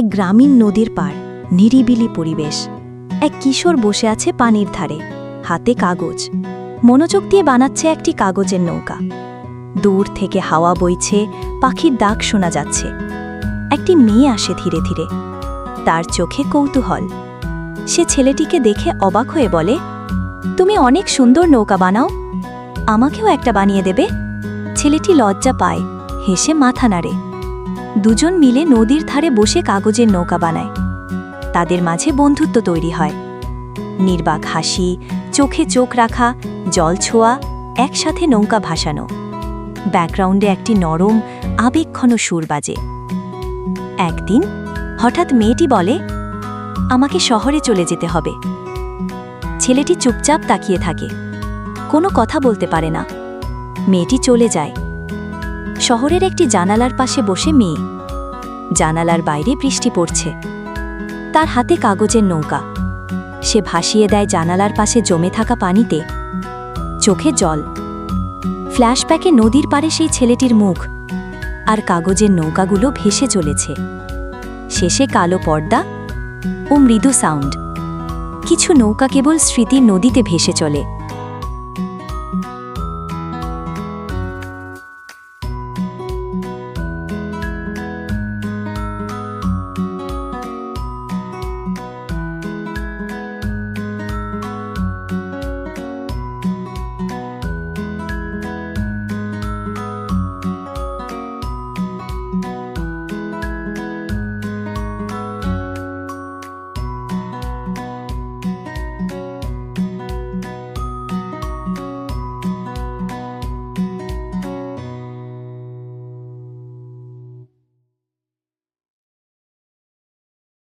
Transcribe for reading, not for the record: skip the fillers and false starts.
এক গ্রামীণ নদীর পাড়, নিরিবিলি পরিবেশ। এক কিশোর বসে আছে পানির ধারে, হাতে কাগজ। মনোযোগ দিয়ে বানাচ্ছে একটি কাগজের নৌকা। দূর থেকে হাওয়া বইছে, পাখির ডাক শোনা যাচ্ছে। একটি মেয়ে আসে ধীরে ধীরে, তার চোখে কৌতূহল। সে ছেলেটিকে দেখে অবাক হয়ে বলে, তুমি অনেক সুন্দর নৌকা বানাও, আমাকেও একটা বানিয়ে দেবে? ছেলেটি লজ্জা পায়, হেসে মাথা নাড়ে। দুজন মিলে নদীর ধারে বসে কাগজের নৌকা বানায়। তাদের মাঝে বন্ধুত্ব তৈরি হয়। নির্বাক হাসি, চোখে চোখ রাখা, জল ছোঁয়া, একসাথে নৌকা ভাসানো। ব্যাকগ্রাউন্ডে একটি নরম, আবেগঘন সুর বাজে। একদিন হঠাৎ মেয়েটি বলে, আমাকে শহরে চলে যেতে হবে। ছেলেটি চুপচাপ তাকিয়ে থাকে, কোনো কথা বলতে পারে না। মেয়েটি চলে যায়। শহরের একটি জানালার পাশে বসে মেয়ে। জানালার বাইরে বৃষ্টি পড়ছে, তার হাতে কাগজের নৌকা। সে ভাসিয়ে দেয় জানালার পাশে জমে থাকা পানিতে। চোখে জল। ফ্ল্যাশব্যাকে নদীর পাড়ে সেই ছেলেটির মুখ, আর কাগজের নৌকাগুলো ভেসে চলেছে। শেষে কালো পর্দা ও মৃদু সাউন্ড। কিছু নৌকা কেবল স্মৃতির নদীতে ভেসে চলে।